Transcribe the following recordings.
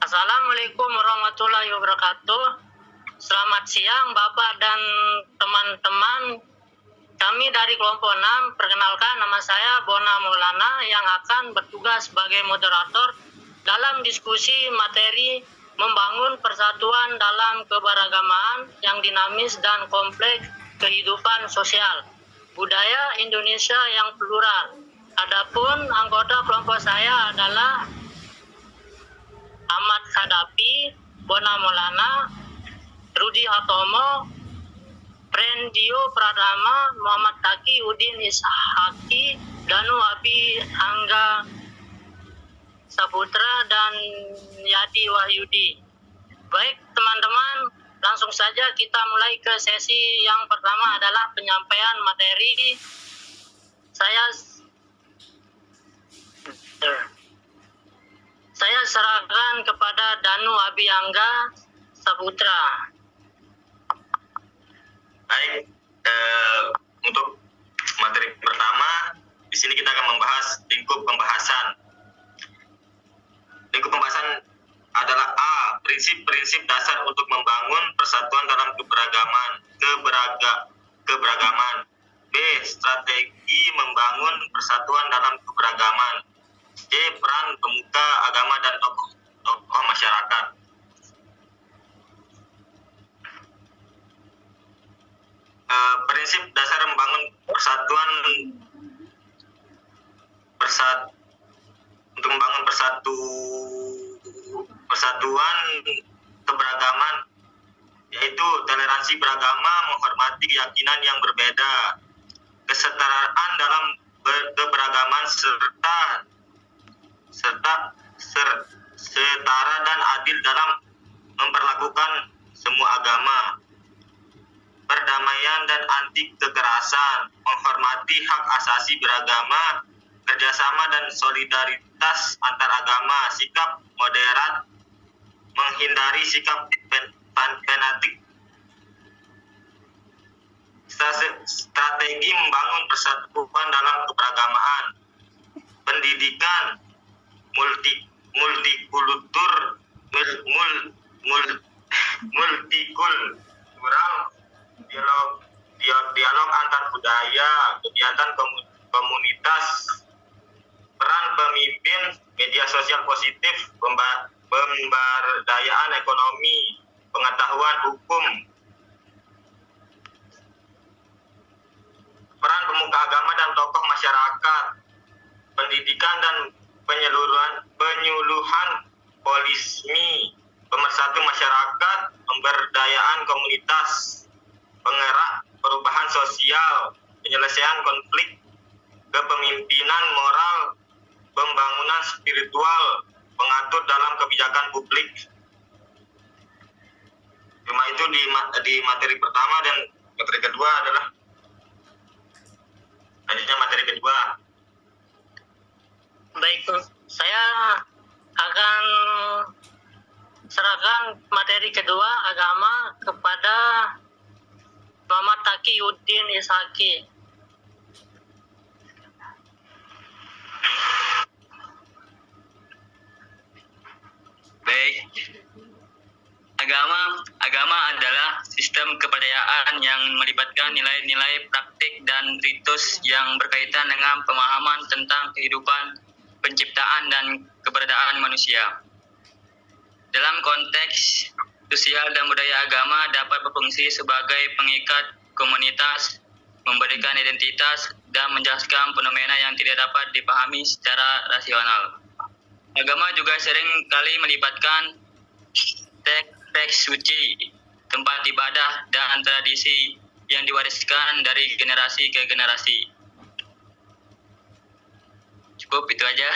Assalamualaikum warahmatullahi wabarakatuh. Selamat siang Bapak dan teman-teman. Kami dari kelompok 6, perkenalkan nama saya Bona Maulana yang akan bertugas sebagai moderator dalam diskusi materi membangun persatuan dalam keberagaman yang dinamis dan kompleks kehidupan sosial budaya Indonesia yang plural. Adapun anggota kelompok saya adalah Ahmad Khadapi, Bona Maulana, Rudi Hatomo, Prendio Pradama, Muhammad Taki Udin Ishaki, Danu Abi Angga Saputra, dan Yadi Wahyudi. Baik teman-teman, langsung saja kita mulai ke sesi yang pertama adalah penyampaian materi. Saya serahkan kepada Danu Abi Angga Saputra. Baik, untuk materi pertama, di sini kita akan membahas lingkup pembahasan. Lingkup pembahasan adalah A. Prinsip-prinsip dasar untuk membangun persatuan dalam keberagaman. B. Strategi membangun persatuan dalam keberagaman. C. Peran pemuka agama dan tokoh masyarakat. Prinsip dasar membangun untuk membangun persatuan keberagaman, yaitu toleransi beragama, menghormati keyakinan yang berbeda, kesetaraan dalam keberagaman, serta setara dan adil dalam memperlakukan semua agama, perdamaian dan anti kekerasan, menghormati hak asasi beragama, kerjasama dan solidaritas antar agama, sikap moderat, menghindari sikap fanatik, strategi membangun persatuan dalam keberagaman, pendidikan multikultural, dialog antar budaya, kegiatan komunitas, peran pemimpin, media sosial positif, pemberdayaan ekonomi, pengetahuan hukum, peran pemuka agama dan tokoh masyarakat, pendidikan dan penyuluhan polismi, pemersatu masyarakat, pemberdayaan komunitas, penggerak perubahan sosial, penyelesaian konflik, kepemimpinan moral, pembangunan spiritual, pengatur dalam kebijakan publik. Cuma itu di materi pertama, dan materi kedua adalah lanjutnya materi kedua. Baik, saya akan serahkan materi kedua agama kepada Muhammad Taki Udin Ishaki. Baik, agama adalah sistem kepercayaan yang melibatkan nilai-nilai praktik dan ritus yang berkaitan dengan pemahaman tentang kehidupan, penciptaan dan keberadaan manusia. Dalam konteks sosial dan budaya, agama dapat berfungsi sebagai pengikat komunitas, memberikan identitas, dan menjelaskan fenomena yang tidak dapat dipahami secara rasional. Agama juga sering kali melibatkan teks suci, tempat ibadah, dan tradisi yang diwariskan dari generasi ke generasi. Cukup itu aja.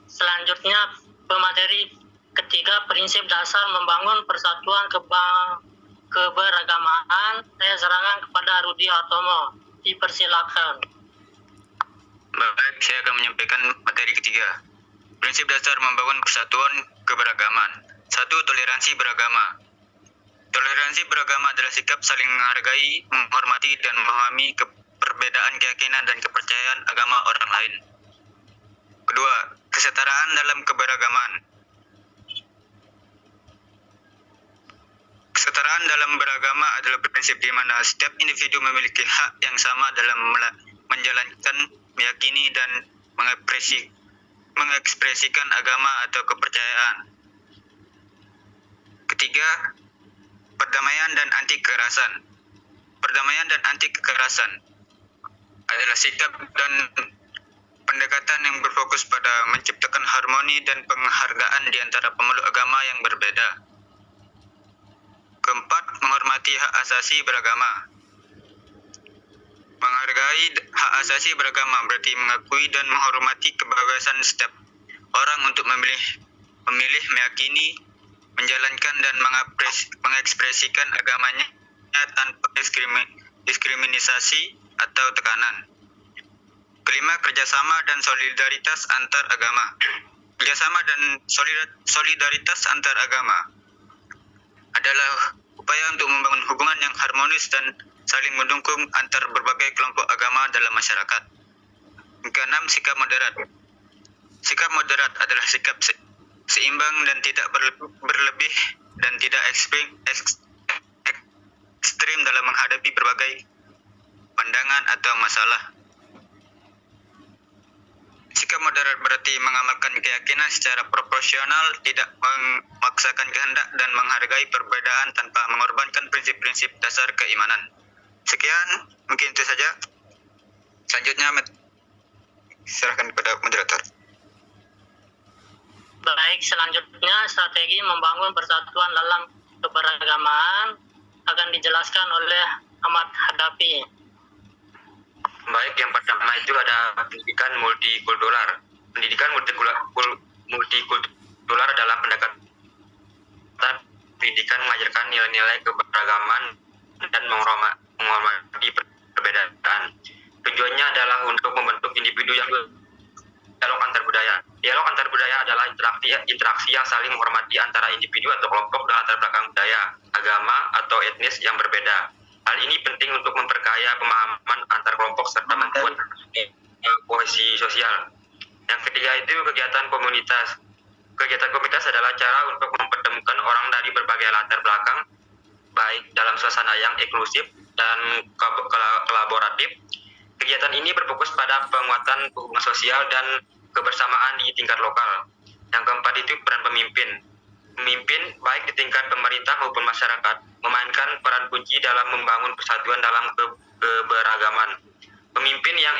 Selanjutnya pemateri ketiga, prinsip dasar membangun persatuan keberagaman. Saya serahkan kepada Rudi Hatomo. Dipersilakan. Baik, saya akan menyampaikan materi ketiga. Prinsip dasar membangun persatuan keberagaman. 1. Toleransi beragama. Toleransi beragama adalah sikap saling menghargai, menghormati, dan memahami perbedaan keyakinan dan kepercayaan agama orang lain. Kedua, kesetaraan dalam keberagaman. Kesamaan dalam beragama adalah prinsip di mana setiap individu memiliki hak yang sama dalam menjalankan, meyakini, dan mengekspresikan agama atau kepercayaan. Ketiga, perdamaian dan anti kekerasan. Perdamaian dan anti kekerasan adalah sikap dan pendekatan yang berfokus pada menciptakan harmoni dan penghargaan di antara pemeluk agama yang berbeda. Keempat, menghormati hak asasi beragama. Menghargai hak asasi beragama berarti mengakui dan menghormati kebebasan setiap orang untuk memilih, meyakini, menjalankan dan mengekspresikan agamanya tanpa diskriminasi atau tekanan. Kelima, kerjasama dan solidaritas antar agama. Kerjasama dan solidaritas antar agama adalah upaya untuk membangun hubungan yang harmonis dan saling mendukung antar berbagai kelompok agama dalam masyarakat. Keenam, sikap moderat. Sikap moderat adalah sikap seimbang dan tidak berlebih dan tidak ekstrim dalam menghadapi berbagai pandangan atau masalah. Sikap moderat berarti mengamalkan keyakinan secara proporsional, tidak memaksakan kehendak, dan menghargai perbedaan tanpa mengorbankan prinsip-prinsip dasar keimanan. Sekian, mungkin itu saja. Selanjutnya, serahkan kepada moderator. Baik, selanjutnya strategi membangun persatuan dalam keberagamaan akan dijelaskan oleh Ahmad Hadapi. Baik, yang pertama itu ada pendidikan multikultural. Pendidikan multikultural adalah pendekatan pendidikan mengajarkan nilai-nilai keberagaman dan menghormati perbedaan. Tujuannya adalah untuk membentuk individu yang dialog antar budaya. Dialog antar budaya adalah interaksi yang saling menghormati antara individu atau kelompok dengan latar belakang budaya, agama, atau etnis yang berbeda. Hal ini penting untuk memperkaya pemahaman antar kelompok serta membuat kohesi sosial. Yang ketiga itu kegiatan komunitas. Kegiatan komunitas adalah cara untuk mempertemukan orang dari berbagai latar belakang, baik dalam suasana yang inklusif dan kolaboratif. Kegiatan ini berfokus pada penguatan hubungan sosial dan kebersamaan di tingkat lokal. Yang keempat itu peran pemimpin. Pemimpin baik di tingkat pemerintah maupun masyarakat memainkan peran kunci dalam membangun persatuan dalam keberagaman. Pemimpin yang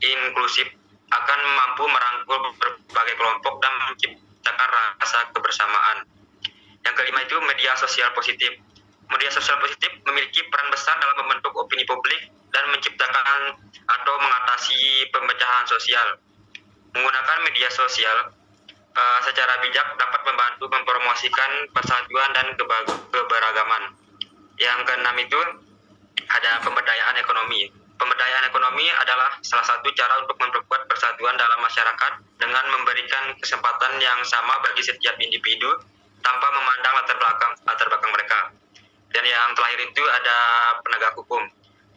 inklusif akan mampu merangkul berbagai kelompok dan menciptakan rasa kebersamaan. Yang kelima itu media sosial positif. Media sosial positif memiliki peran besar dalam membentuk opini publik dan menciptakan atau mengatasi pemecahan sosial. Menggunakan media sosial secara bijak dapat membantu mempromosikan persatuan dan keberagaman. Yang keenam itu ada pemberdayaan ekonomi. Pemberdayaan ekonomi adalah salah satu cara untuk memperkuat persatuan dalam masyarakat dengan memberikan kesempatan yang sama bagi setiap individu tanpa memandang latar belakang mereka. Dan yang terakhir itu ada penegak hukum.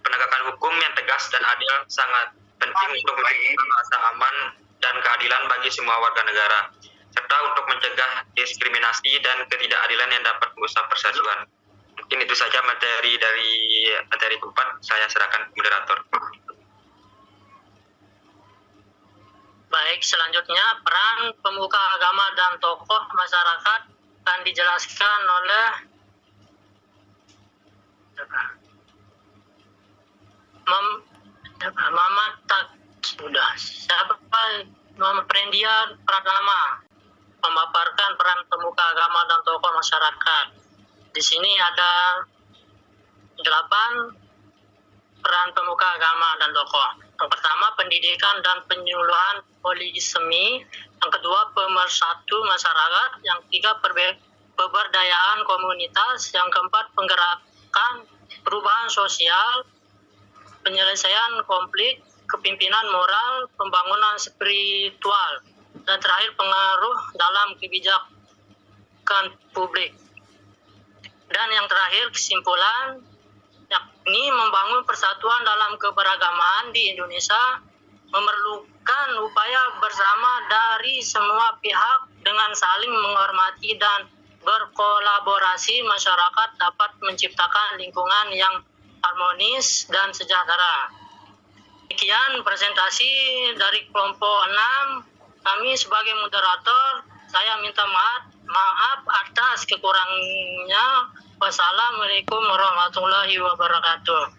Penegakan hukum yang tegas dan adil sangat penting untuk memberikan rasa aman dan keadilan bagi semua warga negara, serta untuk mencegah diskriminasi dan ketidakadilan yang dapat merusak persatuan. Mungkin itu saja materi keempat, saya serahkan ke moderator. Baik, selanjutnya peran pemuka agama dan tokoh masyarakat akan dijelaskan oleh Muhammad Prendian Pratama memaparkan peran pemuka agama dan tokoh masyarakat. Di sini ada 8 peran pemuka agama dan tokoh. Yang pertama, pendidikan dan penyuluhan polisemi. Yang kedua, pemersatu masyarakat. Yang ketiga, pemberdayaan komunitas. Yang keempat, penggerakan perubahan sosial, penyelesaian konflik, kepimpinan moral, pembangunan spiritual, dan terakhir pengaruh dalam kebijakan publik. Dan yang terakhir kesimpulan, yakni membangun persatuan dalam keberagaman di Indonesia memerlukan upaya bersama dari semua pihak dengan saling menghormati dan berkolaborasi, masyarakat dapat menciptakan lingkungan yang harmonis dan sejahtera. Demikian presentasi dari kelompok 6. Kami sebagai moderator, saya minta maaf atas kekurangannya. Wassalamualaikum warahmatullahi wabarakatuh.